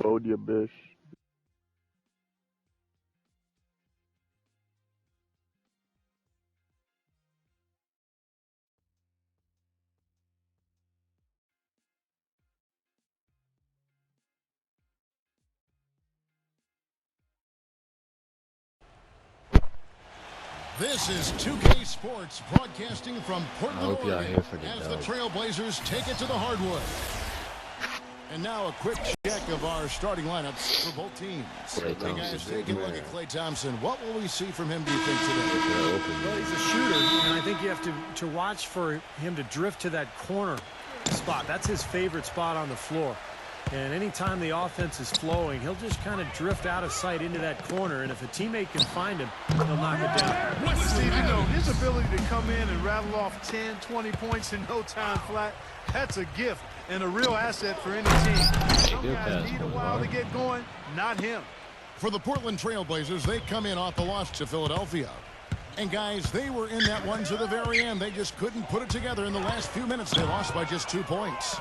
Hold your bitch. This is 2K Sports broadcasting from Portland, Oregon, as the dub. Trailblazers take it to the hardwood. And now a quick check of our starting lineups for both teams. Hey guys, take a look at Klay Thompson. What will we see from him, do you think, today? Well, he's a shooter, and I think you have to watch for him to drift to that corner spot. That's his favorite spot on the floor. And anytime the offense is flowing, he'll just kind of drift out of sight into that corner. And if a teammate can find him, he'll knock it down. Steve, you know, his ability to come in and rattle off 10, 20 points in no time flat, that's a gift and a real asset for any team. Some guys need a while to get going, not him. For the Portland Trailblazers, they come in off the loss to Philadelphia. And guys, they were in that one to the very end. They just couldn't put it together in the last few minutes. They lost by just 2 points.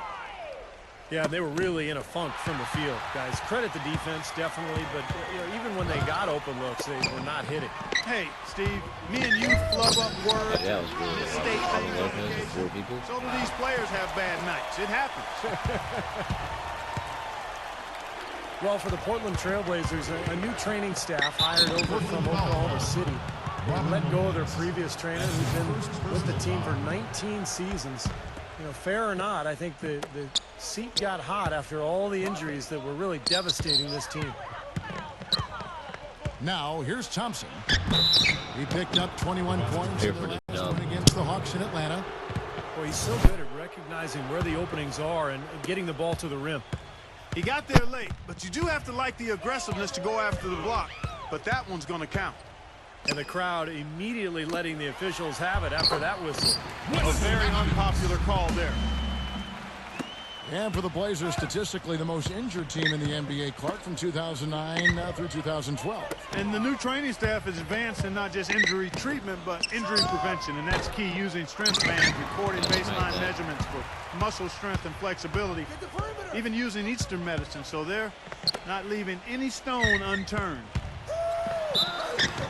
Yeah, they were really in a funk from the field, guys. Credit the defense, definitely, but you know, even when they got open looks, they were not hitting. Hey, Steve, me and you flub up words, Yeah, it was really misstate things on four occasion. people. So do these players have bad nights. It happens. Well, for the Portland Trailblazers, a new training staff hired over from Oklahoma City. They let go of their previous trainer who's been with the team for 19 seasons. You know, fair or not, I think the seat got hot after all the injuries that were really devastating this team. Now, here's Thompson. He picked up 21 points in the last one against the Hawks in Atlanta. Boy, he's so good at recognizing where the openings are and getting the ball to the rim. He got there late, but you do have to like the aggressiveness to go after the block. But that one's going to count. And the crowd immediately letting the officials have it after that whistle. A very unpopular call there. And for the Blazers, statistically the most injured team in the NBA, Clark, from 2009 through 2012. And the new training staff is advanced in not just injury treatment, but injury prevention. And that's key, using strength bands, recording baseline measurements for muscle strength and flexibility, even using Eastern medicine. So they're not leaving any stone unturned.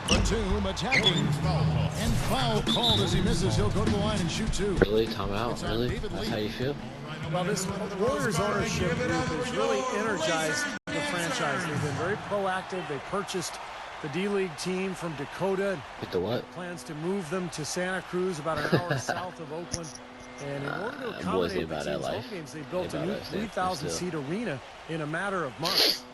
Batum attacking. And foul called as he misses. He'll go to the line and shoot two. Really? Timeout? Really? That's how you feel? Well, this Warriors ownership group has really energized the franchise. They've been very proactive. They purchased the D-League team from Dakota. With the what? Plans to move them to Santa Cruz, about an hour south of Oakland. And in order to accommodate the team's home games, they built a new 3,000-seat arena in a matter of months.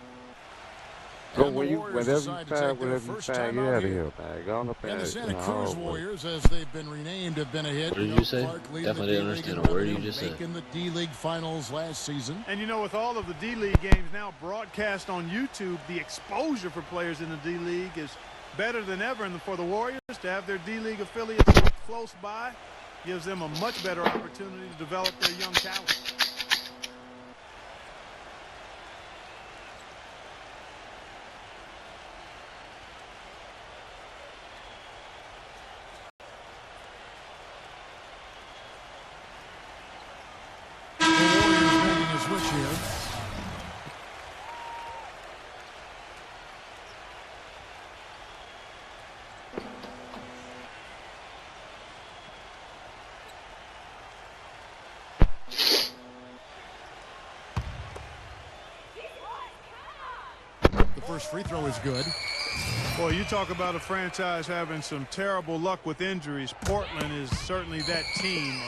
Go whenever you find, get out of here, man. Go on up And the there. Santa Cruz Warriors, as they've been renamed, have been a hit. What did you say? Definitely didn't understand a word you just said. In the D-League finals last season. And you know, with all of the D-League games now broadcast on YouTube, the exposure for players in the D-League is better than ever. And for the Warriors to have their D-League affiliates close by gives them a much better opportunity to develop their young talent. Switch here. The first free throw is good. Boy, you talk about a franchise having some terrible luck with injuries. Portland is certainly that team.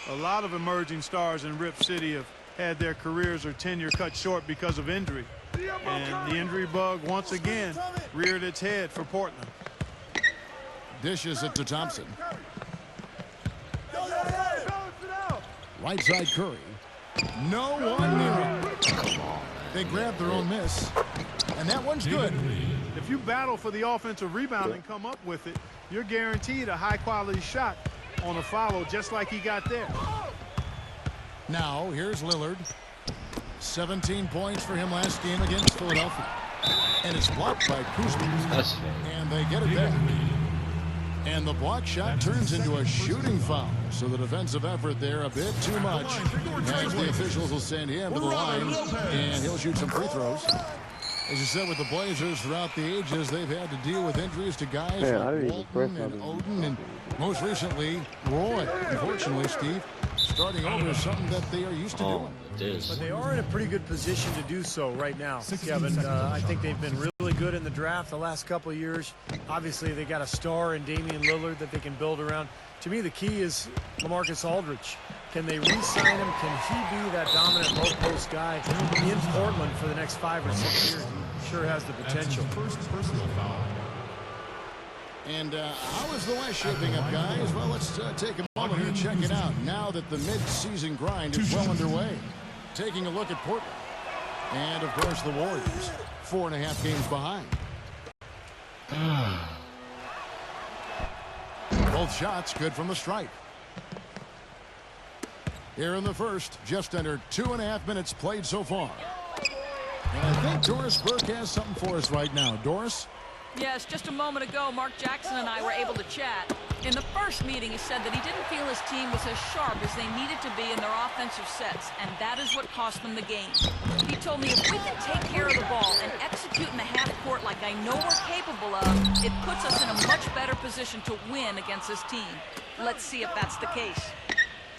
A lot of emerging stars in Rip City have had their careers or tenure cut short because of injury. And the injury bug once again reared its head for Portland. Dishes it to Thompson. Right side Curry. No one near him. Come on, man. They grabbed their own miss. And that one's good. If you battle for the offensive rebound and come up with it, you're guaranteed a high-quality shot on a follow just like he got there. Now, here's Lillard. 17 points for him last game against Philadelphia. And it's blocked by Kuzma. That's fake. And they get it there. And the block shot turns into a shooting foul. So the defensive effort there a bit too much. As the officials will send him to the line. And he'll shoot some free throws. As you said, with the Blazers throughout the ages, they've had to deal with injuries to guys like Walton and Oden and most recently Roy. Unfortunately, Steve, starting over is something that they are used to doing. But they are in a pretty good position to do so right now, Kevin. I think they've been really good in the draft the last couple of years. Obviously, they got a star in Damien Lillard that they can build around. To me, the key is LaMarcus Aldridge. Can they re-sign him? Can he be that dominant low-post guy in Portland for the next 5 or 6 years? He sure has the potential. First personal foul. And how is the West shaping up, guys? Well, let's take a moment here and check it out now that the mid-season grind is well underway. Taking a look at Portland. And, of course, the Warriors, 4.5 games behind. Both shots good from the stripe. Here in the first, just under 2.5 minutes played so far. And I think Doris Burke has something for us right now. Doris? Yes, just a moment ago, Mark Jackson and I were able to chat. In the first meeting, he said that he didn't feel his team was as sharp as they needed to be in their offensive sets, and that is what cost them the game. He told me if we can take care of the ball and execute in the half court like I know we're capable of, it puts us in a much better position to win against this team. Let's see if that's the case.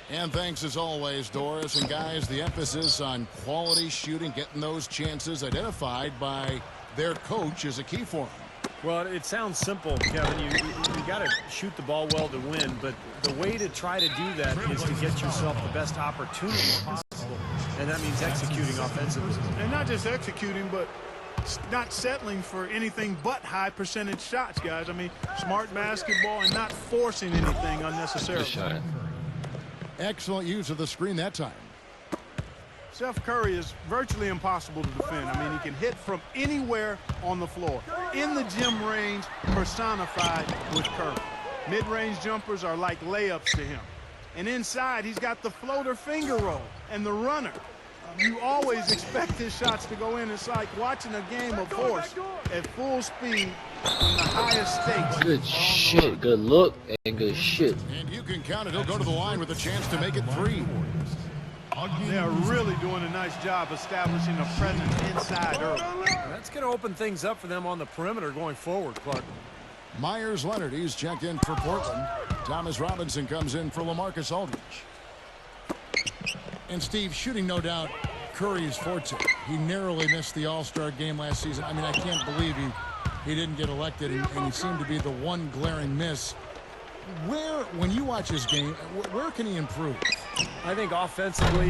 And thanks as always, Doris. And guys, the emphasis on quality shooting, getting those chances identified by their coach is a key for them. Well, it sounds simple, Kevin. You got to shoot the ball well to win, but the way to try to do that is to get yourself the best opportunity possible, and that means executing offensively. And not just executing, but not settling for anything but high percentage shots, guys. I mean, smart basketball and not forcing anything unnecessarily. Excellent use of the screen that time. Steph Curry is virtually impossible to defend. I mean, he can hit from anywhere on the floor. In the gym range, personified with Curry. Mid-range jumpers are like layups to him. And inside, he's got the floater finger roll and the runner. You always expect his shots to go in. It's like watching a game of horse at full speed on the highest stakes. Good shit. Good look and good shit. And you can count it. He'll go to the line with a chance to make it 3. They are really doing a nice job establishing a presence inside early. That's going to open things up for them on the perimeter going forward, Clark. Myers Leonard, he's checked in for Portland. Thomas Robinson comes in for LaMarcus Aldridge. And Steve, shooting no doubt Curry's forte. He narrowly missed the All-Star game last season. I mean, I can't believe he didn't get elected, and he seemed to be the one glaring miss. When you watch his game, where can he improve? I think offensively,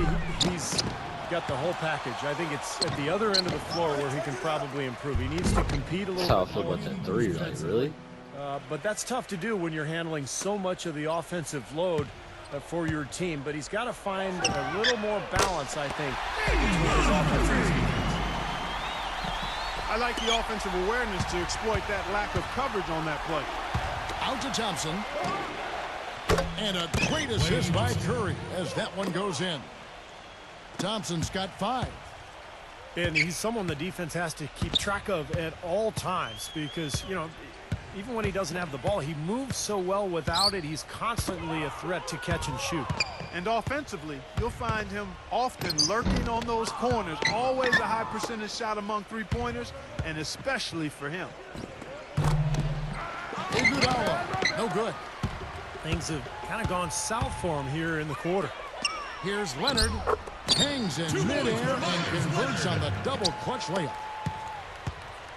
he's got the whole package. I think it's at the other end of the floor where he can probably improve. He needs to compete a little bit. That's how I feel about that 3, like, really? But that's tough to do when you're handling so much of the offensive load for your team. But he's got to find a little more balance, I think, between his offense and his defense. I like the offensive awareness to exploit that lack of coverage on that play. Out to Thompson. And a great assist by Curry as that one goes in. Thompson's got 5. And he's someone the defense has to keep track of at all times because, you know, even when he doesn't have the ball, he moves so well without it. He's constantly a threat to catch and shoot. And offensively, you'll find him often lurking on those corners. Always a high percentage shot among three-pointers, and especially for him. Iguodala, no good. Things have kind of gone south for him here in the quarter. Here's Leonard. Hangs in midair and converts on the double clutch layup.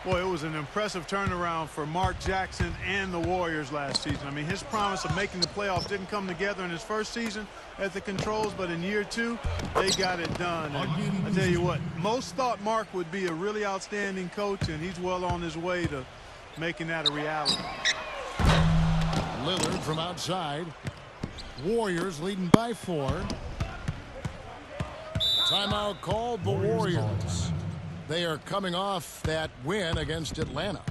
Boy, it was an impressive turnaround for Mark Jackson and the Warriors last season. I mean, his promise of making the playoffs didn't come together in his first season at the Controls, but in year 2, they got it done. And I tell you what, most thought Mark would be a really outstanding coach, and he's well on his way to making that a reality. Lillard from outside. Warriors leading by 4. Timeout called the Warriors. They are coming off that win against Atlanta.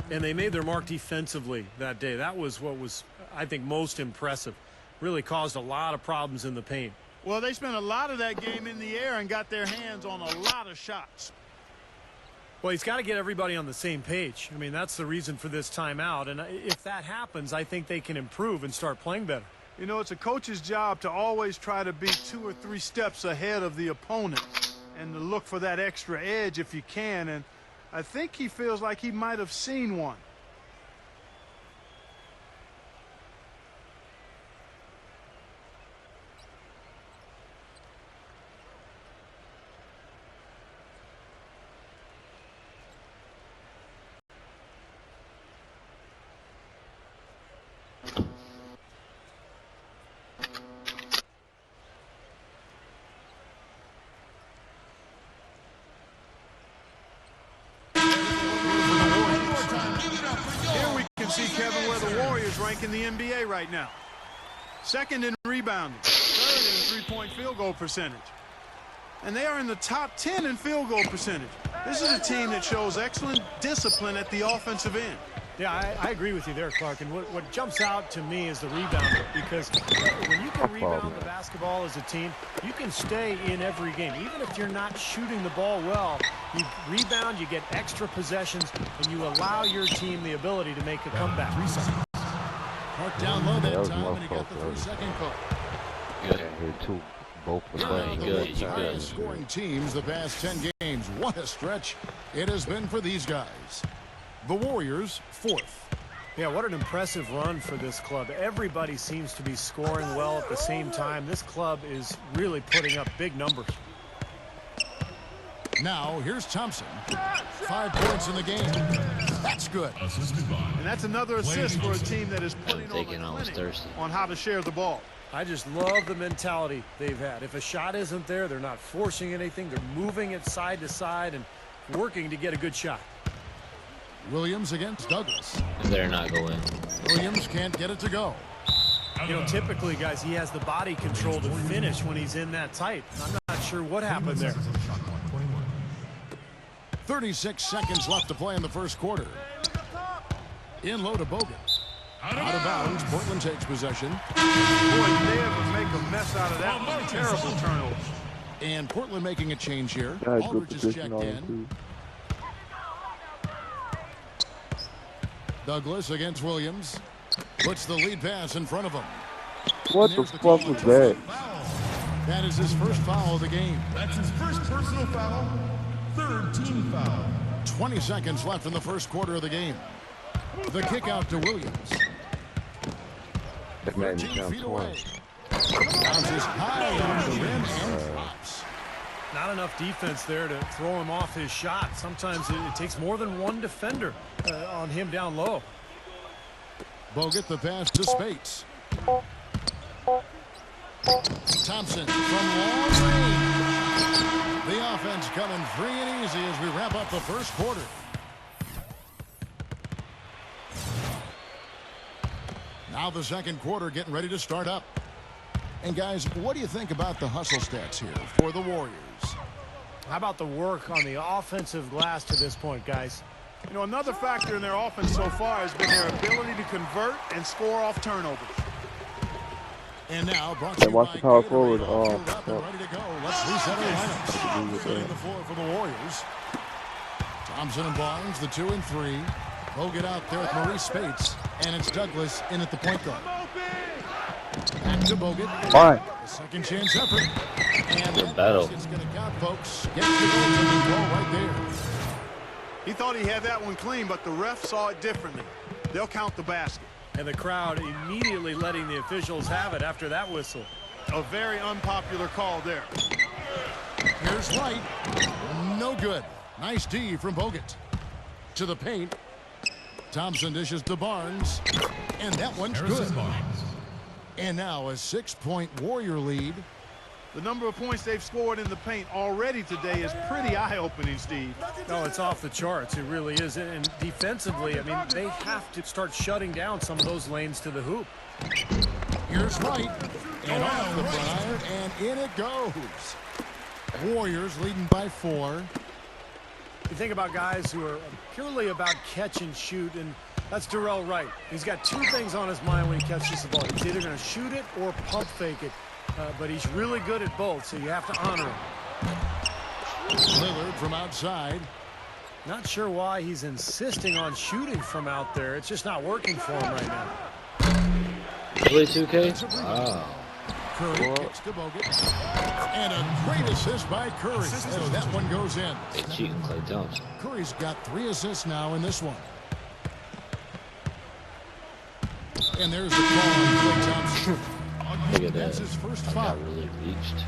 And they made their mark defensively that day. That was what was, I think, most impressive. Really caused a lot of problems in the paint. Well, they spent a lot of that game in the air and got their hands on a lot of shots. Well, he's got to get everybody on the same page. I mean, that's the reason for this timeout. And if that happens, I think they can improve and start playing better. You know, it's a coach's job to always try to be 2 or 3 steps ahead of the opponent and to look for that extra edge if you can. And I think he feels like he might have seen one. In the NBA right now. 2nd in rebounding, 3rd in three-point field goal percentage. And they are in the top 10 in field goal percentage. This is a team that shows excellent discipline at the offensive end. Yeah, I agree with you there, Clark. And what jumps out to me is the rebound, because when you can rebound the basketball as a team, you can stay in every game. Even if you're not shooting the ball well, you rebound, you get extra possessions, and you allow your team the ability to make a comeback. 3 seconds. Mark down low that time, and he got the 3-second call. Good. Here too. Both for Playing good. You good. Highest scoring teams the past 10 games. What a stretch it has been for these guys. The Warriors, 4th. Yeah, what an impressive run for this club. Everybody seems to be scoring well at the same time. This club is really putting up big numbers. Now, here's Thompson. 5 points in the game. That's good. And that's another assist for a team that is putting on a clinic on how to share the ball. I just love the mentality they've had. If a shot isn't there, they're not forcing anything. They're moving it side to side and working to get a good shot. Williams against Douglas. They're not going. Williams can't get it to go. You know, typically, guys, he has the body control to finish when he's in that tight. I'm not sure what happened there. 36 seconds left to play in the first quarter. In low to Bogut. Out of bounds. Portland takes possession. Boy, did they ever make a mess out of that one. Terrible turnover. And Portland making a change here. Good Aldridge is position checked on in. him, too. Douglas against Williams. Puts the lead pass in front of him. What the fuck was that? That is his first foul of the game. That's his first personal foul. 3rd team foul. 20 seconds left in the first quarter of the game. The kick out to Williams. That man 13 count feet 20. away. Bounces high on the rim and drops. Not enough defense there to throw him off his shot. Sometimes it takes more than one defender on him down low. Bogut the pass to Spates. Thompson from long range. The offense coming free and easy as we wrap up the first quarter. Now the second quarter getting ready to start up. And guys, what do you think about the hustle stats here for the Warriors? How about the work on the offensive glass to this point, guys? You know, another factor in their offense so far has been their ability to convert and score off turnovers. And now brought to you watch by the power Gatorade, forward. all fueled up and ready to go. Let's reset our lineups. Setting the floor for the Warriors. Thompson and Barnes, the 2 and 3. Bogut out there with Maurice Spates, and it's Douglas in at the point guard. Back to Bogut. All right. A second chance effort. And Good battle. It's going to count, folks. Gets the goal right there. He thought he had that one clean, but the ref saw it differently. They'll count the basket. And the crowd immediately letting the officials have it after that whistle. A very unpopular call there. Here's White. No good. Nice D from Bogut. To the paint. Thompson dishes to Barnes. And that one's good. And now a 6-point Warrior lead. The number of points they've scored in the paint already today is pretty eye-opening, Steve. No, it's off the charts. It really is. And defensively, I mean, they have to start shutting down some of those lanes to the hoop. Here's White. And off the front iron, and in it goes. Warriors leading by 4. You think about guys who are purely about catch and shoot, and that's Darrell Wright. He's got 2 things on his mind when he catches the ball. He's either going to shoot it or pump fake it. But he's really good at both, so you have to honor him. Lillard from outside. Not sure why he's insisting on shooting from out there. It's just not working for him right now. Really, 2K? Wow. Curry kicks to Bogut. And a great assist by Curry as that one goes in. They cheating Klay Thompson. Curry's got 3 assists now in this one. And there's the call on Klay Thompson. Look at That's that. his first I foul. got really reached.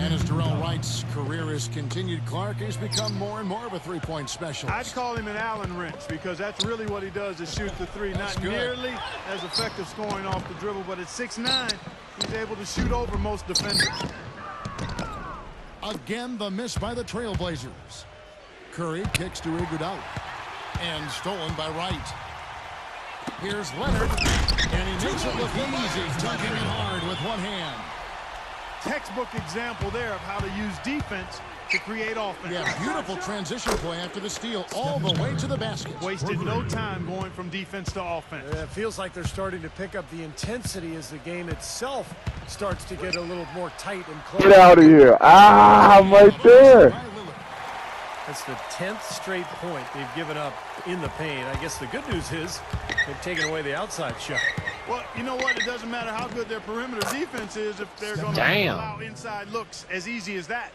And as Darrell writes, career has continued. Clark has become more and more of a three-point specialist. I'd call him an Allen wrench because that's really what he does is shoot the three. That's Not good. nearly as effective scoring off the dribble, but at 6'9", he's able to shoot over most defenders. Again, the miss by the Trailblazers. Curry kicks to Iguodala. And stolen by Wright. Here's Leonard. And he makes it look easy, dunking it hard with one hand. Textbook example there of how to use defense to create offense. Yeah, beautiful transition play after the steal all the way to the basket. Wasted no time going from defense to offense. It feels like they're starting to pick up the intensity as the game itself starts to get a little more tight and close. Get out of here. Ah, I'm right there. That's the 10th straight point they've given up in the paint. I guess the good news is they've taken away the outside shot. Well, you know what? It doesn't matter how good their perimeter defense is if they're going to allow inside looks as easy as that.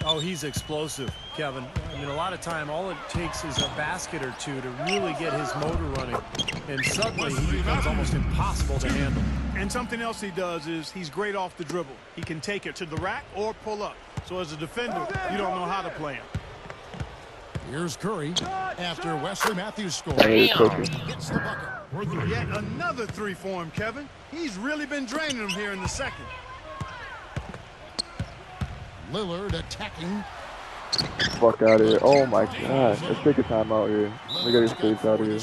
Oh, he's explosive, Kevin. I mean, a lot of time, all it takes is a basket or two to really get his motor running. And suddenly, he becomes almost impossible to handle. And something else he does is he's great off the dribble. He can take it to the rack or pull up. So as a defender, you don't know how to play him. Here's Curry after Wesley Matthews scores. Hey, He gets the bucket. Yet another three for him, Kevin. He's really been draining him here in the second. Lillard attacking. Fuck out of here. Oh my god. Let's take a time out here. We gotta get space out of here.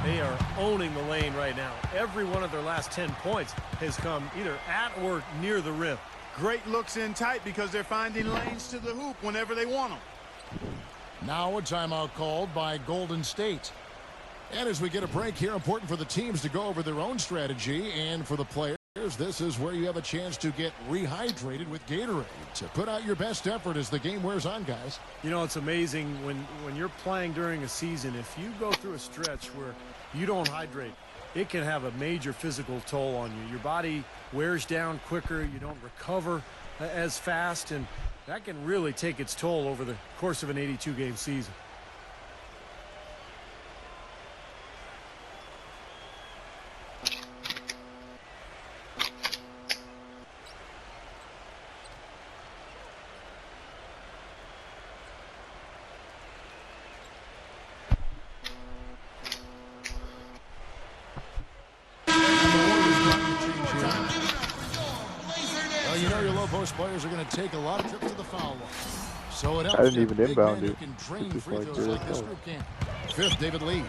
They are owning the lane right now. Every one of their last 10 points has come either at or near the rim. Great looks in tight because they're finding lanes to the hoop whenever they want them. Now a timeout called by Golden State. And as we get a break here, important for the teams to go over their own strategy, and for the players, this is where you have a chance to get rehydrated with Gatorade to put out your best effort as the game wears on, guys. You know, it's amazing when you're playing during a season, if you go through a stretch where you don't hydrate, it can have a major physical toll on you. Your body wears down quicker, you don't recover as fast, and that can really take its toll over the course of an 82-game season. Well, you know your low post players are going to take a lot of trips to the foul line. So it helps I didn't to even big inbound men who it. can drain It's just free like throws this. like this group can. Fifth, David Lee.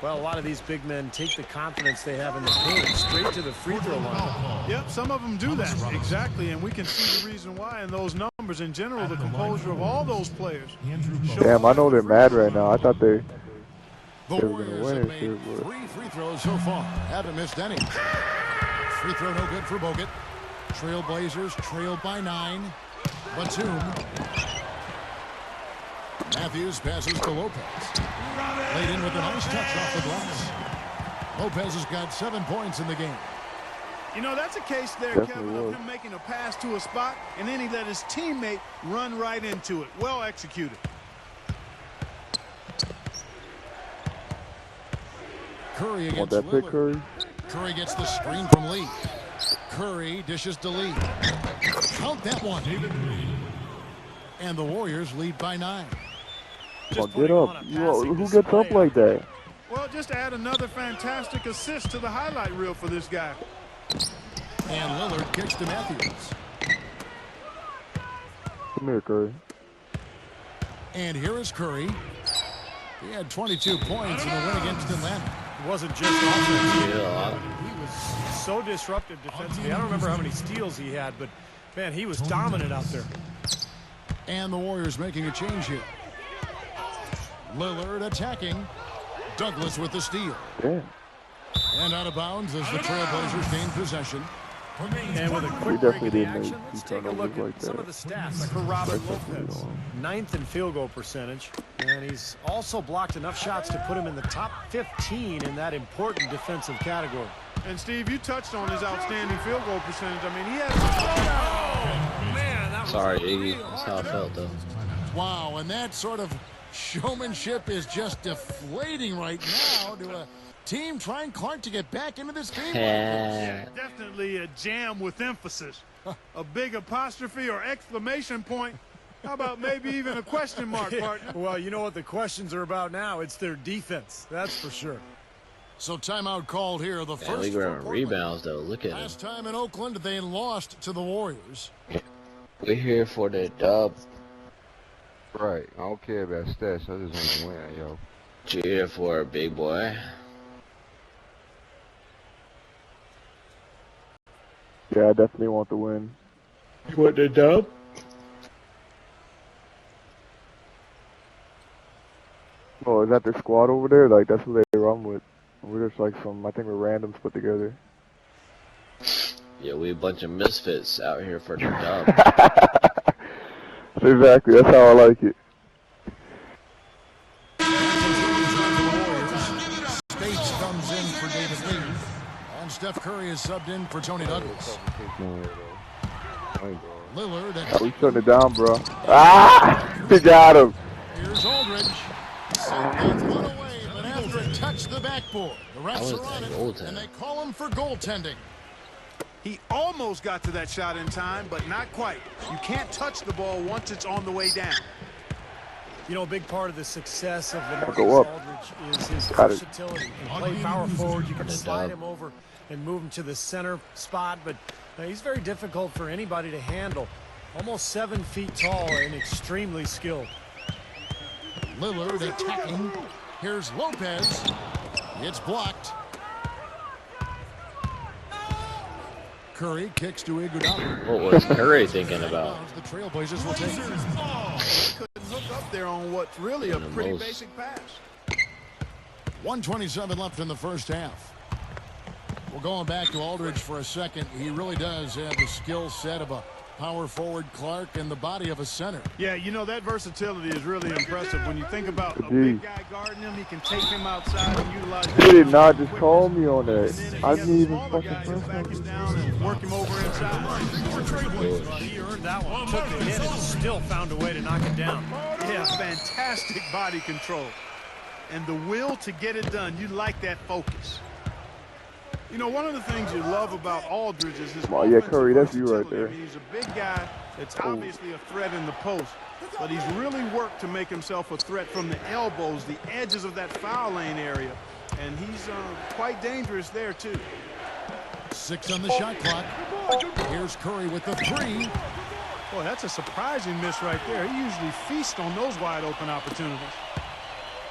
Well, a lot of these big men take the confidence they have in the paint straight to the free throw line. Yep, some of them do that. Exactly, and we can see the reason why in those numbers. In general, the composure of all those players. Damn, I know they're mad right now. I thought they The were gonna Warriors win have it, made shit, but- 3 free throws so far. Haven't missed any. Free throw no good for Bogut. Trailblazers trailed by 9. Batum. Matthews passes to Lopez. Laid in with a nice touch off the glass. Lopez has got 7 points in the game. You know, that's a case there, Definitely Kevin, of was. him making a pass to a spot, and then he let his teammate run right into it. Well executed. Curry want against that pick, Lillard. Curry. Curry gets the screen from Lee. Curry dishes to Lee. Count that one. And the Warriors lead by 9. Come on, Just get putting up. on a You, passing who gets display up like that? Well, just add another fantastic assist to the highlight reel for this guy. And Lillard kicks to Matthews. Come here, Curry. And here is Curry. He had 22 points in the win against Atlanta. It wasn't just offense. Yeah. He was so disruptive defensively. I don't remember how many steals he had, but, man, he was dominant out there. And the Warriors making a change here. Lillard attacking. Douglas with the steal. Damn. And out of bounds as the Trailblazers gain possession. And with a quick break in the action, let's take a look at some of the stats for Robert Lopez. 9th in field goal percentage, and he's also blocked enough shots to put him in the top 15 in that important defensive category. And Steve, you touched on his outstanding field goal percentage. I mean, he has. Oh, man, that was Sorry, Iggy. That's how I felt, though. Wow, and that sort of showmanship is just deflating right now to a team trying Clark to get back into this game. Definitely a jam with emphasis. A big apostrophe or exclamation point. How about maybe even a question mark, partner? Well, you know what the questions are about now. It's their defense, that's for sure. So timeout called here. The Man, first we for were on Portland. rebounds, though. Look at him. Last time in Oakland, they lost to the Warriors. We're here for the dub. Right. I don't care about stats. I just want to win, yo. Cheer for a big boy. Yeah, I definitely want the win. You want the dub? Oh, is that their squad over there? Like, that's what they run with. We're just like some, I think we're randoms put together. Yeah, we a bunch of misfits out here for the dub. Exactly, that's how I like it. States comes in for David Lee. And Steph Curry is subbed in for Tony Douglas. Lillard. Oh, we shutting it down, bro. Ah! We got him. Here's Aldridge. That's one away, but after it touched the backboard, the refs are on it, and they call him for goaltending. He almost got to that shot in time, but not quite. You can't touch the ball once it's on the way down. You know, a big part of the success of the Go up. Aldridge is his Got it. versatility. He can play power forward. You can slide him over and move him to the center spot, but he's very difficult for anybody to handle. Almost 7 feet tall and extremely skilled. Lillard attacking. Here's Lopez. It's blocked. Curry kicks to Iguodala. What was Curry thinking about? The Trailblazers will take it. Couldn't hook up there on what's really a pretty basic pass. 1:27 left in the first half. Well, going back to Aldridge for a second, he really does have the skill set of a power forward Clark and the body of a center. Yeah, you know, that versatility is really impressive. When you think about a big guy guarding him, he can take him outside and utilize He did not just call me on that. I didn't even smaller fucking guys, press back him. him down and work him over inside. He earned that one. Took the hit and still found a way to knock it down. Yeah, fantastic body control. And the will to get it done. You like that focus. You know, one of the things you love about Aldridge is his Yeah, Curry, that's you right versatility. there. I mean, he's a big guy that's obviously a threat in the post, but he's really worked to make himself a threat from the elbows, the edges of that foul lane area, and he's quite dangerous there, too. 6 on the shot clock. Here's Curry with the 3. Boy, that's a surprising miss right there. He usually feasts on those wide-open opportunities.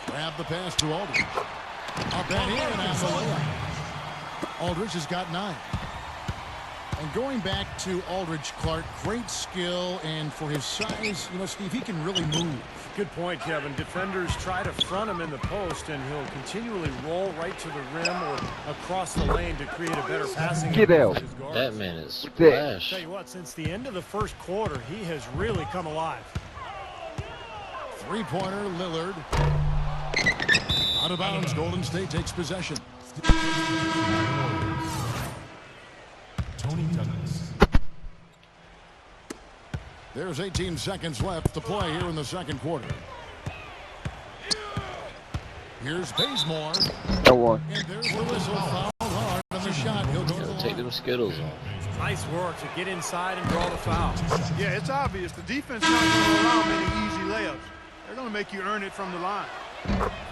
Grab the pass to Aldridge. Up and in and the layup. Aldridge has got 9. And going back to Aldridge, Clark, great skill, and for his size, you know, Steve, he can really move. Good point, Kevin. Defenders try to front him in the post, and he'll continually roll right to the rim or across the lane to create a better passing. Get out. That man is splash. Tell you what, since the end of the first quarter, he has really come alive. 3-pointer, Lillard. Out of bounds, Golden State takes possession. Tony Douglas. There's 18 seconds left to play here in the second quarter. Here's Bazemore. That one. And there's the whistle. Fouled hard on the shot. He'll go to the Take line. them Skittles off. Nice work to get inside and draw the foul. Yeah, it's obvious. The defense is not going to allow many easy layups. They're going to make you earn it from the line.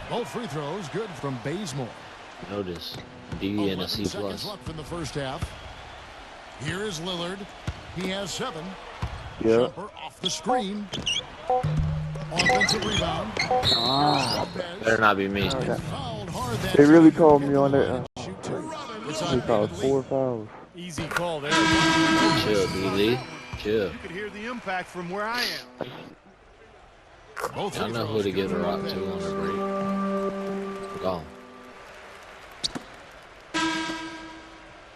Both free throws good from Bazemore. Notice D and a C+. Seconds left in the first half. Here is Lillard. He has 7. Yeah. Jumper off the screen. Offensive rebound. Better not be me. Fouled hard that They really called me on that. shoot 2. It's They on called David Lee. 4 fouls. Easy call there. Chill, D-Lee. Chill. You could hear the impact from where I am. Both I free know who throws to give a good. rock to on the break. Gone.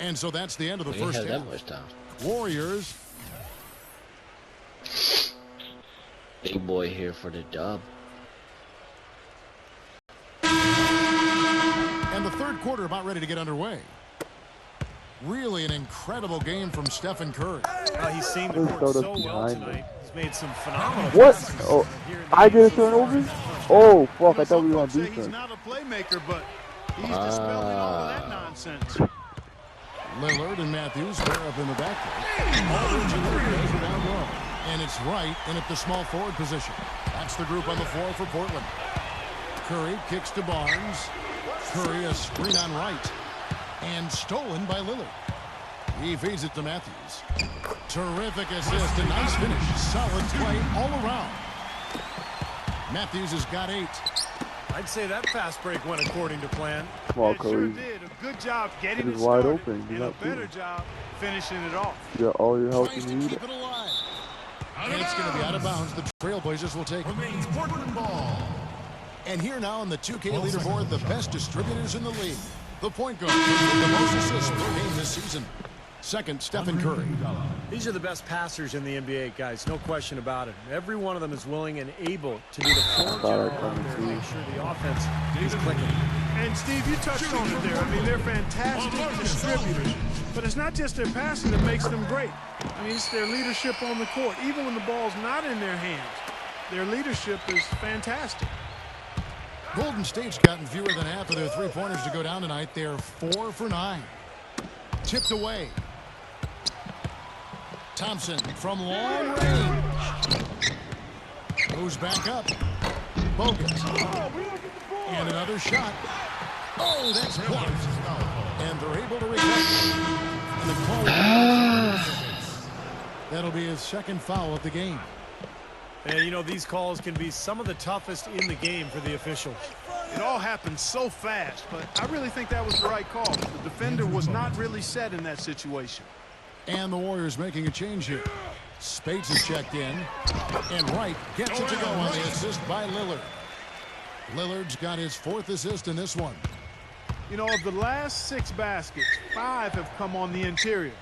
And so that's the end of the We ain't first had half. that much time. Warriors. Big boy here for the dub. And the third quarter about ready to get underway. Really an incredible game from Stephen Curry. He's seen the court so well tonight. He's made some phenomenal What? passes Oh, here in the I game get a so far. turnover? Oh, fuck, I thought we Some were on folks say he's defense. not a playmaker, but he's dispelling all of that nonsense. Lillard and Matthews pair up in the backcourt. Aldridge and Lillard are down low. And it's Wright in at the small forward position. That's the group on the floor for Portland. Curry kicks to Barnes. Curry a screen on Wright. And stolen by Lillard. He feeds it to Matthews. Terrific assist. A nice finish. Solid play all around. Matthews has got 8. I'd say that fast break went according to plan. Well, It sure Curry, did. A good job getting it it is wide started, open. You're and a not better shooting. job finishing it off. you got all your help Tries you to need. keep it alive. And it's going to be out of bounds. The Trailblazers will take it. Remains Portland ball. And here now on the 2K leaderboard, the best distributors in the league. The point guard with the most assists per game this season. Second, Stephen Curry. These are the best passers in the NBA, guys. No question about it. Every one of them is willing and able to be the floor general out there and make sure the offense is clicking. And Steve, you touched on it there. I mean, they're fantastic distributors. But it's not just their passing that makes them great. I mean, it's their leadership on the court. Even when the ball's not in their hands, their leadership is fantastic. Golden State's gotten fewer than half of their three-pointers to go down tonight. They're 4 for 9. Tipped away. Thompson from long range. Goes back up. Bogut. And another shot. Oh, that's blocked. And they're able to recover. And the call. That'll be his second foul of the game. And, you know, these calls can be some of the toughest in the game for the officials. It all happened so fast, but I really think that was the right call. The defender was not really set in that situation. And the Warriors making a change here. Spades is checked in. And Wright gets it to go on the assist by Lillard. Lillard's got his 4th assist in this one. You know, of the last 6 baskets, 5 have come on the interior.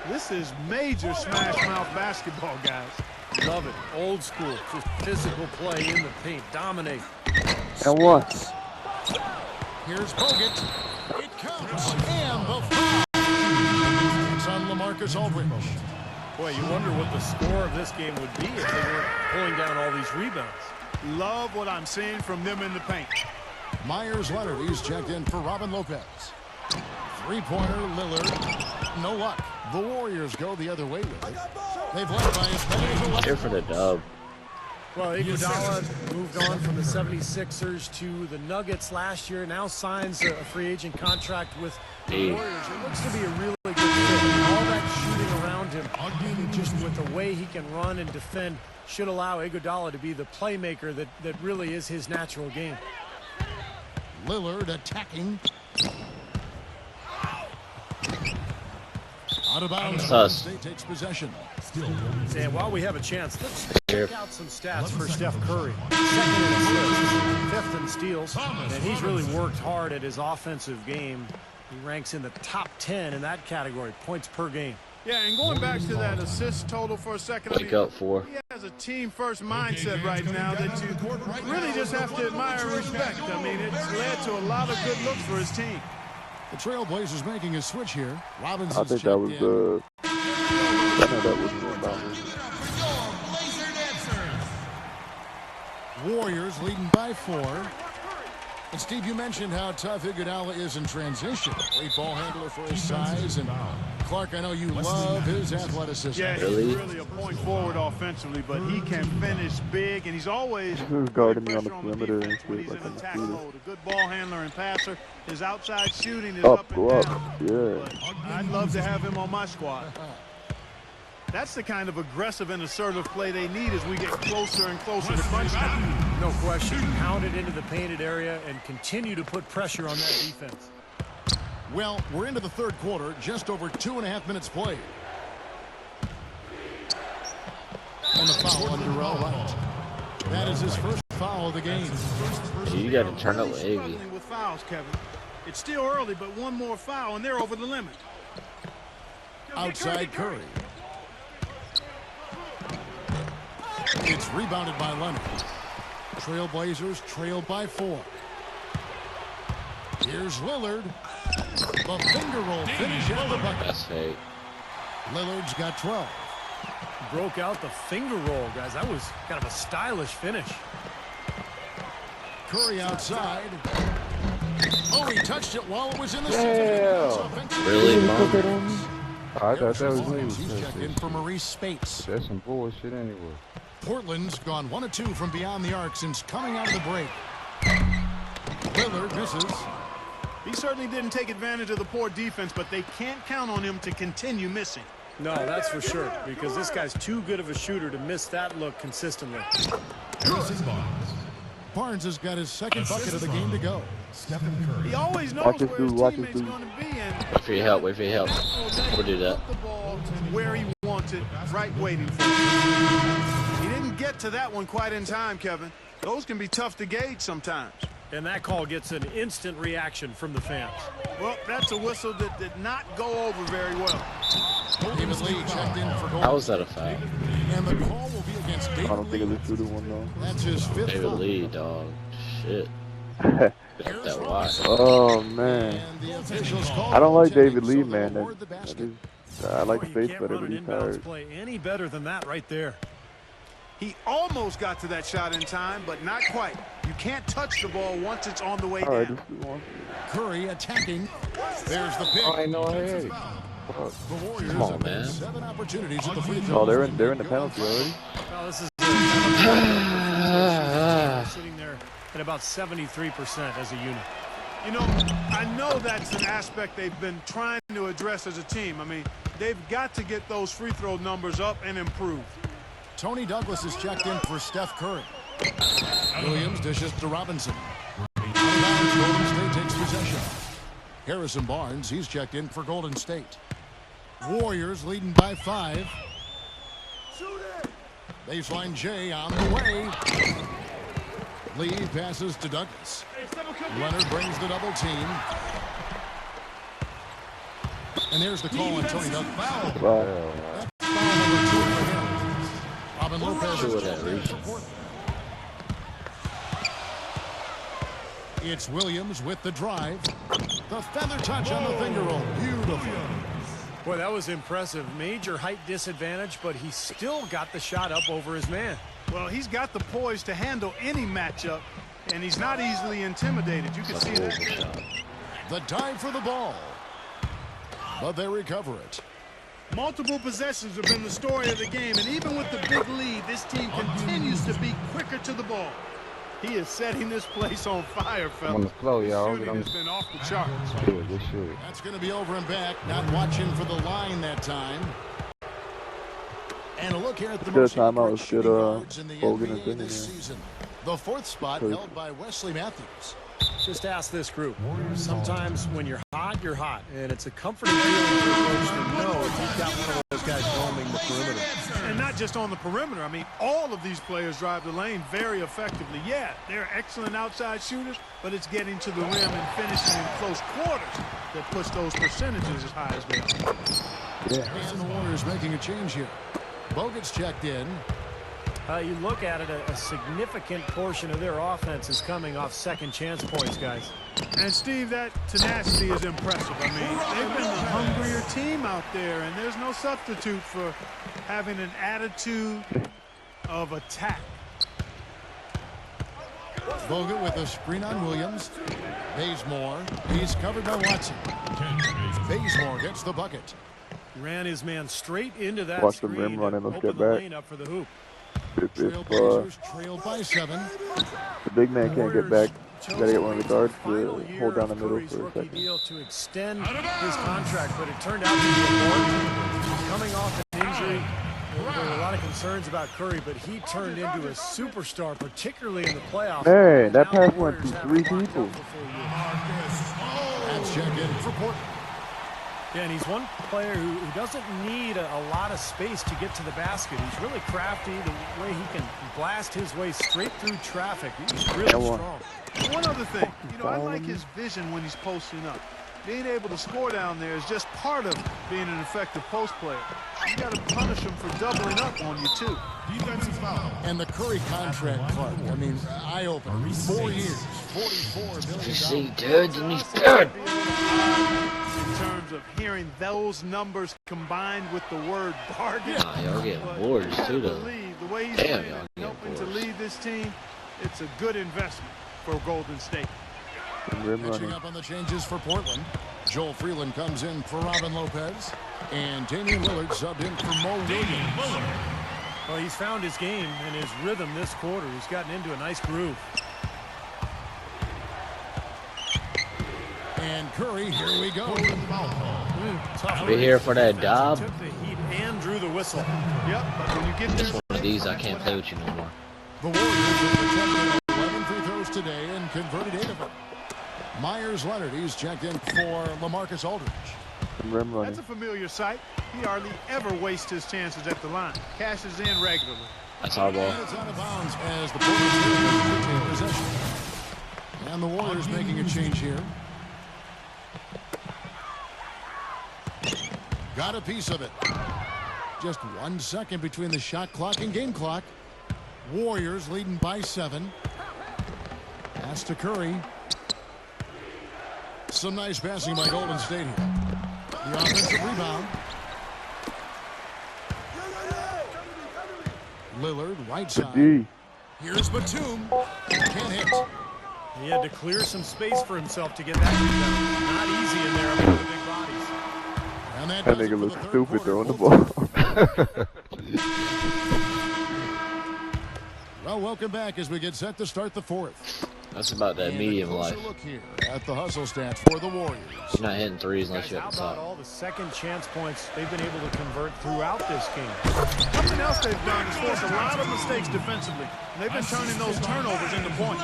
This is major smash mouth basketball, guys. Love it. Old school. Just physical play in the paint. Dominate. And what? Here's Bogut. It counts. And the foul. It's on LaMarcus Aldridge. Boy, you wonder what the score of this game would be if they weren't pulling down all these rebounds. Love what I'm seeing from them in the paint. Myers Leonard, he's checked in for Robin Lopez. Three-pointer, Lillard. No luck. The Warriors go the other way with it. They've led by as many as 11. Here for the dub. Well, Iguodala moved on from the 76ers to the Nuggets last year. Now signs a free agent contract with the Warriors. It looks to be a really good fit. All that shooting around him, just with the way he can run and defend, should allow Iguodala to be the playmaker that really is his natural game. Lillard attacking. Out of bounds. Golden State takes possession. And while we have a chance, let's check out some stats for Steph Curry. 2nd in assists, 5th in steals, and he's really worked hard at his offensive game. He ranks in the top 10 in that category, points per game. Yeah, and going back to that assist total for a second, Wake up, 4. he has a team-first mindset right now that you really just have to admire and respect. I mean, it's led to a lot of good looks for his team. The Trailblazers making a switch here. Robinson's I think that was checked that was Warriors leading by 4. And Steve, you mentioned how tough Iguodala is in transition. Great ball handler for his size. And Clark, I know you love his athleticism. Yeah, he's really a point forward offensively, but he can finish big, and he's always guarding me on the pressure perimeter defense and when shit, he's like in on the attack shooter. mode. A good ball handler and passer. His outside shooting is Up, up and go up. down. Yeah. But I'd love to have him on my squad. That's the kind of aggressive and assertive play they need as we get closer and closer to crunch time. No question. Pound it into the painted area and continue to put pressure on that defense. Well, we're into the third quarter, just over 2.5 minutes played. And the foul on Darrell Wright. That is his first foul of the game. You got to turn up with Avy. Struggling with fouls, Kevin. It's still early, but one more foul, and they're over the limit. Outside Curry. It's rebounded by Leonard. Trailblazers trail by 4. Here's Lillard. The finger roll finish at the bucket. That's fake. Lillard's got 12. Broke out the finger roll, guys. That was kind of a stylish finish. Curry outside. Oh, he touched it while it was in the zone. Really, Mom? I thought that was me. He's checked in for Maurice Spates. That's some bullshit anyway. Portland's gone 1 of 2 from beyond the arc since coming out of the break. Lillard misses. He certainly didn't take advantage of the poor defense, but they can't count on him to continue missing. No, that's for sure, because this guy's too good of a shooter to miss that look consistently. Barnes has got his second bucket of the game to go. He always knows Watch this where dude, his watch this teammate's dude. going to be, and Wait for your help. Wait for your help. We'll do that. put the ball where he wants it, right waiting for him. He didn't get to that one quite in time, Kevin. Those can be tough to gauge sometimes. And that call gets an instant reaction from the fans. Well, that's a whistle that did not go over very well. David Lee checked in for goal. How was that a foul? And the call will be against David I don't think Lee. it's a shooter one though. That's his 5th David foul. Lee, dog. Shit. Got that wide. Oh man, And the officials call I don't like goaltending, David so Lee, they'll man. award the basket. I like Boy, you Space can't better, run but an he's inbounds tired. play any better than that right there. He almost got to that shot in time, but not quite. You can't touch the ball once it's on the way All right, down. just do one. Curry attacking. There's the pick. Oh, I know it. The Warriors Come on, have had man. 7 opportunities at the free throw. Oh, they're in the penalty already. Well, this is sitting there at about 73% as a unit. You know, I know that's an aspect they've been trying to address as a team. I mean, they've got to get those free throw numbers up and improve. Tony Douglas is checked in for Steph Curry. Williams dishes to Robinson. Out of bounds, Golden State takes possession. Harrison Barnes, he's checked in for Golden State. Warriors leading by 5. Baseline J on the way. Lee passes to Douglas. Leonard brings the double team. And there's the call on Tony Douglas. Wow. Foul number 2 for him. Robin Lopez Sure is that checked in reach. for Portland. It's Williams with the drive. The feather touch on the finger roll. Beautiful. Boy, that was impressive. Major height disadvantage, but he still got the shot up over his man. Well, he's got the poise to handle any matchup, and he's not easily intimidated. You can see that. The dive for the ball. But they recover it. Multiple possessions have been the story of the game, and even with the big lead, this team continues to be quicker to the ball. He is setting this place on fire, fellas. On the flow, y'all. Shooting has been off the charts. Good, good shoot. That's going to be over and back. Not watching for the line that time. And a look here at the Good most timeout accurate was shooting good, guards in the Bogan NBA has been this in there. season. The 4th spot held by Wesley Matthews. Just ask this group. Sometimes when you're hot, and it's a comforting feeling for a coach to know if you've got one of those guys roaming the perimeter. And not just on the perimeter. I mean, all of these players drive the lane very effectively. Yeah, they're excellent outside shooters, but it's getting to the rim and finishing in close quarters that puts those percentages as high as they are. And the Warriors making a change here. Bogut's checked in. You look at it, a significant portion of their offense is coming off second chance points, guys. And, Steve, that tenacity is impressive. I mean, they've been the hungrier team out there, and there's no substitute for having an attitude of attack. Bogut with a screen on Williams. Bazemore. He's covered by Watson. Bazemore gets the bucket. He ran his man straight into that Watch the screen rim run and and let's opened get the back. lane up for the hoop. If Trailblazers trailed by 7. the big man can't get back, you gotta get one of the guards Final to year hold down the of middle Curry's for a rookie second. deal to extend his contract, but it turned out to be a bargain. Coming off an injury, there were a lot of concerns about Curry, but he turned into a superstar, particularly in the playoffs. Man, that Now pass the went Warriors through have 3 him locked people. down for 4 years. That's check in for Portland. Yeah, and he's one player who doesn't need a lot of space to get to the basket. He's really crafty, the way he can blast his way straight through traffic. He's really Come on. strong. One other thing, you know, I like his vision when he's posting up. being able to score down there is just part of being an effective post player. You got to punish them for doubling up on you, too. Defensive foul. And the Curry contract, Clark, I mean, eye-opening. 4 years, $44 million. You see, dude, and he's good. In terms of hearing those numbers combined with the word bargain. Nah, y'all getting boards, too, though. The way he's Damn, playing y'all and getting helping to boards. lead this team, it's a good investment for Golden State. Catching up on the changes for Portland. Joel Freeland comes in for Robin Lopez. And Damien Lillard subbed in for Mo Williams. Well, he's found his game and his rhythm this quarter. He's gotten into a nice groove. And Curry, here we go. We here for that job. Took the heat and drew the whistle. Yep, but when you get there, One of these, I can't play with you no more. The Warriors have protected 11 free throws today and converted 8 of them. Myers Leonard, he's checked in for LaMarcus Aldridge. that's a familiar sight. He hardly ever wastes his chances at the line. Cashes in regularly. That's our ball. And it's out of bounds as the Portland take possession. And the Warriors making a change here. Got a piece of it. Just 1 second between the shot clock and game clock. Warriors leading by 7. Pass to Curry. Some nice passing by Golden State here. The offensive rebound. Lillard, right side. Here's Batum. Can't hit. He had to clear some space for himself to get that rebound. Not easy in there among the big bodies. And that That does it nigga for looks the third stupid quarter. throwing the ball. Well, welcome back as we get set to start the fourth. That's about that And medium a closer life. look here at the hustle stats for the Warriors. You're not hitting threes unless Guys, you're how at the about top. all the second chance points they've been able to convert throughout this game? Something else they've done is force a lot of mistakes defensively. And they've been turning those turnovers into points.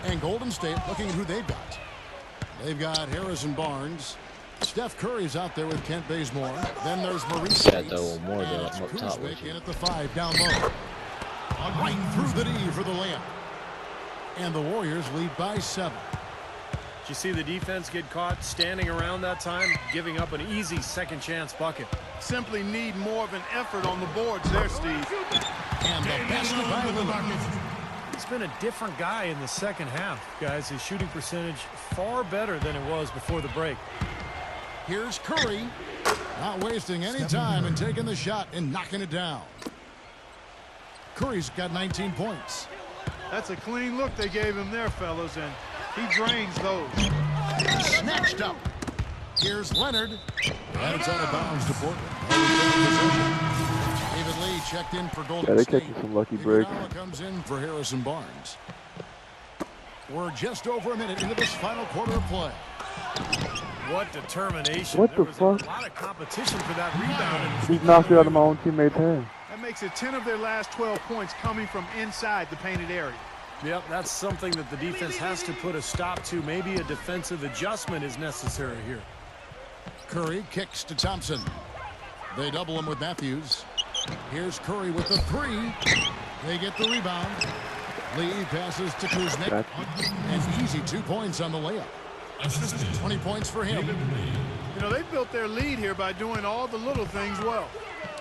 And Golden State looking at who they've got. They've got Harrison Barnes. Steph Curry's out there with Kent Bazemore. Then there's Maurice Got Bates. though more than And up it's top with Kuzmic you. in at the 5 down low. Right through the D for the layup. And the Warriors lead by 7. Did you see the defense get caught standing around that time, giving up an easy second chance bucket? Simply need more of an effort on the boards there, Steve. And the basket by Lillard. He's been a different guy in the second half, guys. His shooting percentage far better than it was before the break. Here's Curry. Not wasting any time and taking the shot and knocking it down. Curry's got 19 points. That's a clean look they gave him there, fellas, and he drains those. Snatched up. Here's Leonard. And it's out of bounds to Portland. David Lee checked in for Golden They're State. catching some lucky breaks. Iguodala comes in for Harrison Barnes. We're just over a minute into this final quarter of play. What determination. What There the was fuck? a lot of competition for that rebound. He's knocked it out of my own teammate's hand. That makes it 10 of their last 12 points coming from inside the painted area. Yep, that's something that the defense has to put a stop to. Maybe a defensive adjustment is necessary here. Curry kicks to Thompson. They double him with Matthews. Here's Curry with the 3. They get the rebound. Lee passes to Kuzmic. And easy 2 points on the layup. 20 points for him. You know, they've built their lead here by doing all the little things well.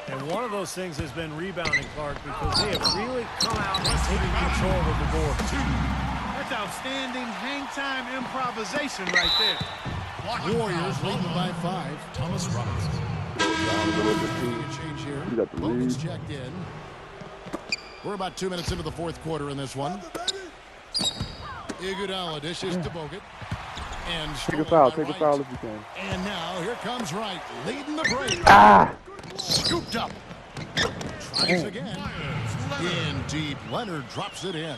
And one of those things has been rebounding, Clark, because they have really come out and taken control of the board. That's outstanding hang-time improvisation right there. Warriors leading by 5. Thomas Robinson. Change here. You got the Bogan's lead. checked in. We're about 2 minutes into the fourth quarter in this one. Iguodala dishes to Bogut. And Take a stolen foul. by Take a Wright. foul if you can. And now here comes Wright, leading the break. Ah! Scooped up. Tries again. In deep. Leonard drops it in.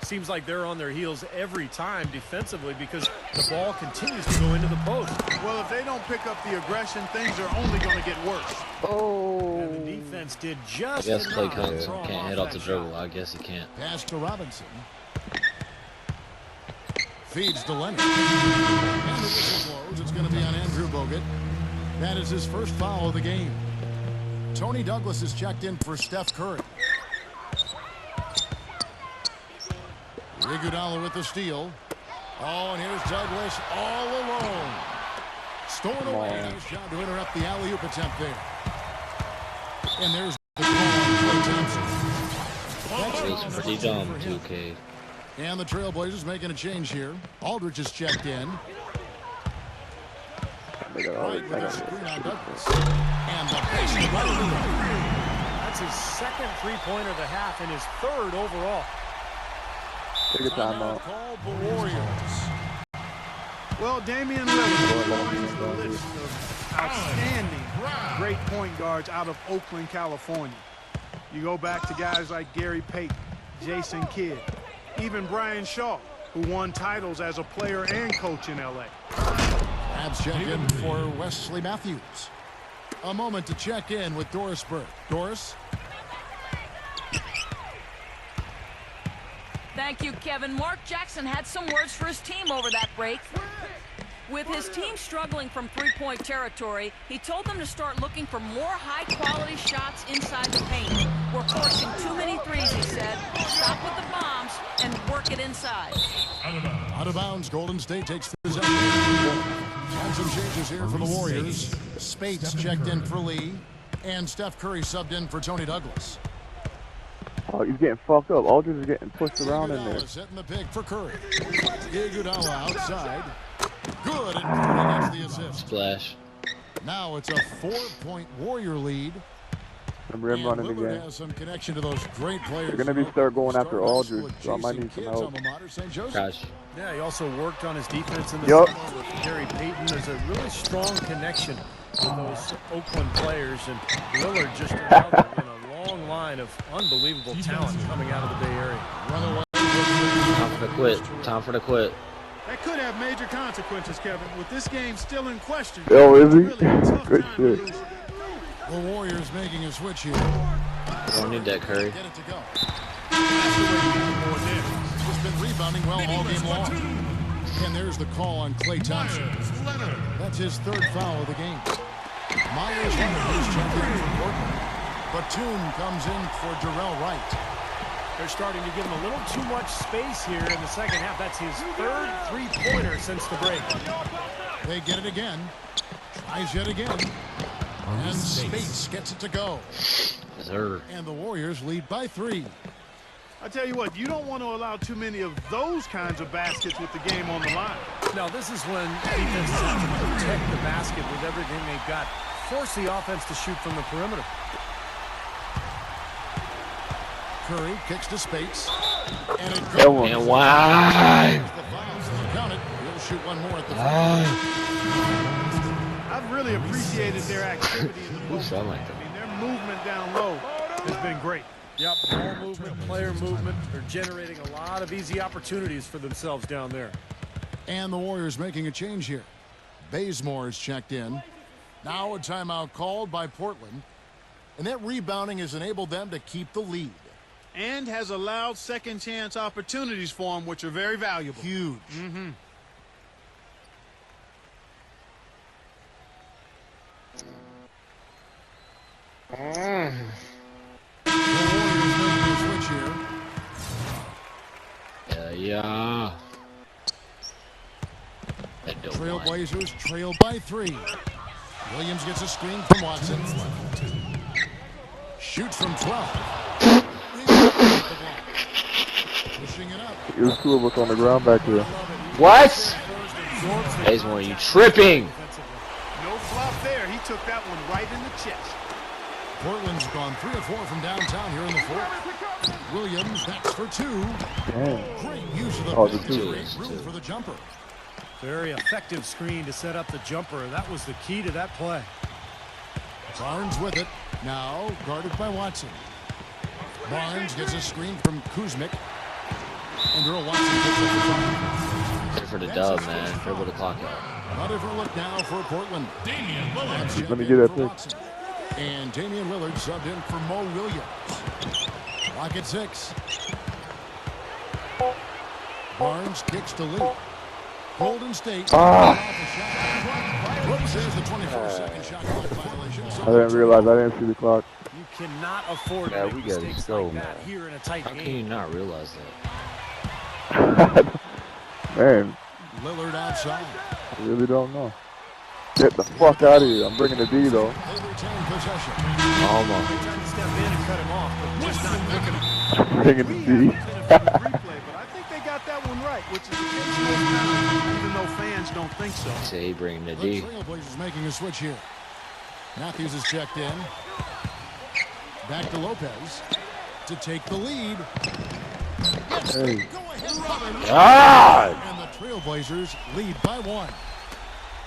Seems like they're on their heels every time defensively because the ball continues to go into the post. Well, if they don't pick up the aggression, things are only going to get worse. And the defense did I just guess Clay enough to throw him can't hit off that the shot. dribble. I guess he can't. Pass to Robinson. Feeds to Leonard. And the whistle blows. It's going to be on Andrew Bogut. That is his first foul of the game. Tony Douglas is checked in for Steph Curry. Iguodala with the steal. Oh, and here's Douglas all alone. Stored away. Nice job to interrupt the alley-oop attempt there. And there's the call on Clay Thompson. He's pretty dumb, 2K. And the Trailblazers making a change here. Aldridge is checked in. Right with a screen on Douglas. And the baseline. That's his second three-pointer of the half and his third overall. Take a timeout. Called the Warriors. Well, Damien Lillard joins the list of outstanding great point guards out of Oakland, California. You go back to guys like Gary Payton, Jason Kidd, even Brian Shaw, who won titles as a player and coach in L.A. Abs check in for Wesley Matthews. A moment to check in with Doris Burke. Doris? Thank you, Kevin. Mark Jackson had some words for his team over that break. With his team struggling from three-point territory, he told them to start looking for more high-quality shots inside the paint. We're forcing too many threes, he said. Stop with the bombs and work it inside. Out of bounds, Golden State takes possession. And some changes here for the Warriors. Spates checked in for Lee, and Steph Curry subbed in for Tony Douglas. Oh, he's getting fucked up. Aldridge is getting pushed around in there. Setting the pick for Curry. Iguodala outside. Good, and Curry gets the assist. Splash. Now it's a 4-point Warrior lead. I'm rim running Lillard again. has some connection to those great players. They're going to be start going after Aldridge, so I might need some help. Gosh. Yeah, he also worked on his defense in the summer with Gary Payton. There's a really strong connection with those Oakland players, and Lillard just another in a long line of unbelievable talent coming out of the Bay Area. Time for the quit. Time for the quit. That could have major consequences, Kevin. With this game still in question. Oh, is he? Really a tough Good time to shit. lose. The Warriors making a switch here. Don't need that, Curry. Get it to go. He's been rebounding well all game long. And there's the call on Klay Thompson. That's his third foul of the game. Myers is checked in for Portland. Batum comes in for Jarrell Wright. They're starting to give him a little too much space here in the second half. That's his third three-pointer since the break. They get it again. Tries yet again. And Spates gets it to go. Sir. And the Warriors lead by 3. I tell you what, you don't want to allow too many of those kinds of baskets with the game on the line. Now, this is when defenses have to protect the basket with everything they've got. Force the offense to shoot from the perimeter. Curry kicks to Spates. And it goes. And why? Count it. He'll shoot one more at the I've really appreciated their activity in the post. I like I that. mean, their movement down low has been great. Yep, ball movement, player movement. They're generating a lot of easy opportunities for themselves down there. And the Warriors making a change here. Bazemore is checked in. Now a timeout called by Portland. And that rebounding has enabled them to keep the lead. And has allowed second chance opportunities for them, which are very valuable. Huge. Mm-hmm. The Warriors making a switch here. Yeah. Trailblazers trail by 3. Williams gets a screen from Watson. Shoots from 12. Pushing it up. There's 2 of us on the ground back there. What? Bazemore, you tripping? No flop there. He took that one right in the chest. Portland's gone 3 of 4 from downtown here in the 4th. Williams, that's for 2. Damn. Great use of the Oh, the paint. 2. Great room for the jumper. Very effective screen to set up the jumper. That was the key to that play. Barnes with it. Now guarded by Watson. Barnes gets a screen from Kuzmic. And Earl Watson picks up the front. Here for the dub, man. Dribble the clock out. Another look now for Portland. Damian Lillard. Let me get that pick. And Damian Lillard subbed in for Mo Williams. Clock at 6. Barnes kicks to Lee. Golden State. Whoops, there's the 24-second shot clock violation. I didn't realize. I didn't see the clock. You cannot afford to make mistakes like that here in a tight How can you game. not realize that? Man, Lillard outside. I really don't know. Get the fuck out of here. I'm bringing the D, though. They retain possession. They tried to step in and cut him off, but just not quick enough. I'm bringing the D. Replay, but I think they got that one right, which is the case most times, even though fans don't think so. Say he bring the The D. Trailblazers making a switch here. Matthews is checked in. Back to Lopez to take the lead. Hey. God! And the Trailblazers lead by 1.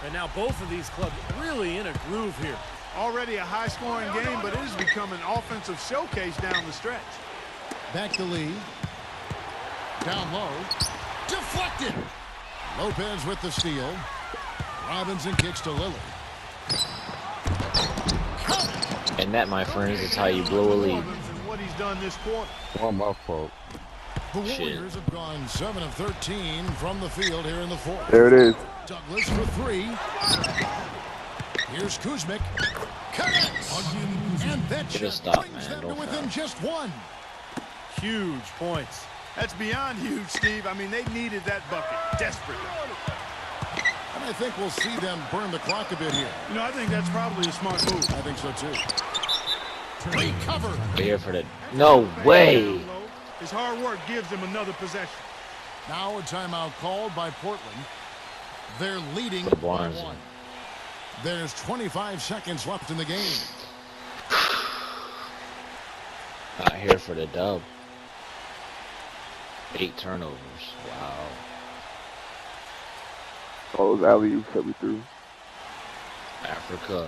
And now both of these clubs really in a groove here. Already a high-scoring game, but it has become an offensive showcase down the stretch. Back to Lee. Down low. Deflected. Lopez with the steal. Robinson kicks to Lillard. And that, my friends, is how you blow a lead. What he's done this quarter. One my fault. The Warriors have gone 7 of 13 from the field here in the 4th. There it is. Douglas for 3. Here's Kuzmic. Connects. And that Get a shot stop, brings man. them to Don't within foul. just 1. Huge points. That's beyond huge, Steve. I mean, they needed that bucket desperately. And I think we'll see them burn the clock a bit here. You know, I think that's probably a smart move. I think so, too. Recovered. We're here for the... No way! His hard work gives him another possession. Now a timeout called by Portland. They're leading The by Barnes. 1. There's 25 seconds left in the game. Not here for the dub. 8 turnovers. Wow. All those alley-oops that we threw. Africa.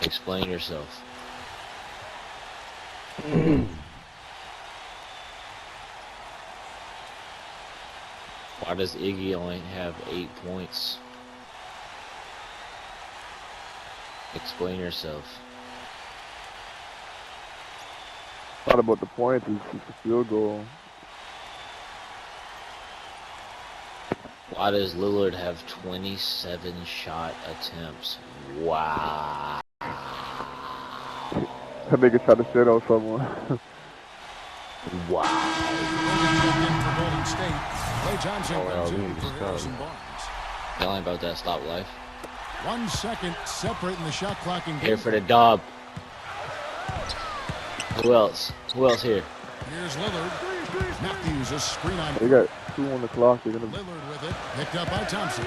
Explain yourself. Why does Iggy only have 8 points? Explain yourself. Thought about the points. It's just a field goal. Why does Lillard have 27 shot attempts? Wow. That nigga tried to sit on someone. Wow. For Golden State. Clay Thompson comes in for Harrison Barnes. Tell me about that stop life. 1 second separating the shot clock and Here for the dub. Who else? Who else here? Here's Lillard. Matthews a screen on They got 2 on the clock. They're gonna. Lillard with it. Picked up by Thompson.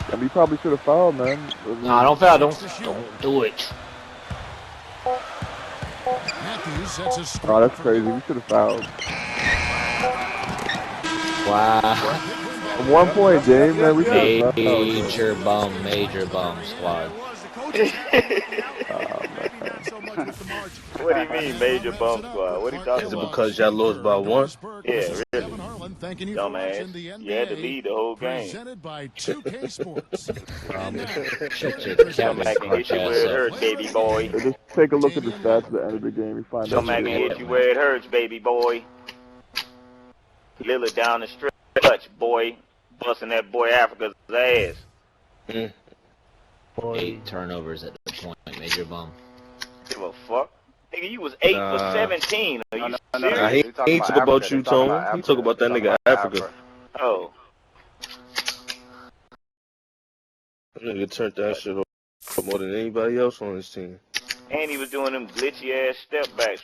I mean, you probably should have fouled, man. Nah, don't foul. Don't do it. Matthews sets a screen. Oh, that's crazy. We should have fouled. Wow. A 1 point game, man. We should have fouled. Major bum squad. What do you mean, major bum squad? What are you talking Is it about? because y'all lost by 1? Yeah, really. Thanking you Dumbass. for watching the NBA. You had to lead the whole game. Presented by 2K Sports. Shut your Come back and hit you where it hurts, baby boy. So just take a look at the stats at the end of the game. You find Come out. back and hit you where it hurts, baby boy. Lillard down the stretch, boy. Busting that boy Africa's ass. 8 turnovers at the point. Major bum. Give a fuck. Nigga, you was 8 for 17. Are you serious? Nah, he ain't talk about you, Tone. He talk about that nigga Africa. Oh. That nigga turned that shit off more than anybody else on his team. And he was doing them glitchy ass step backs.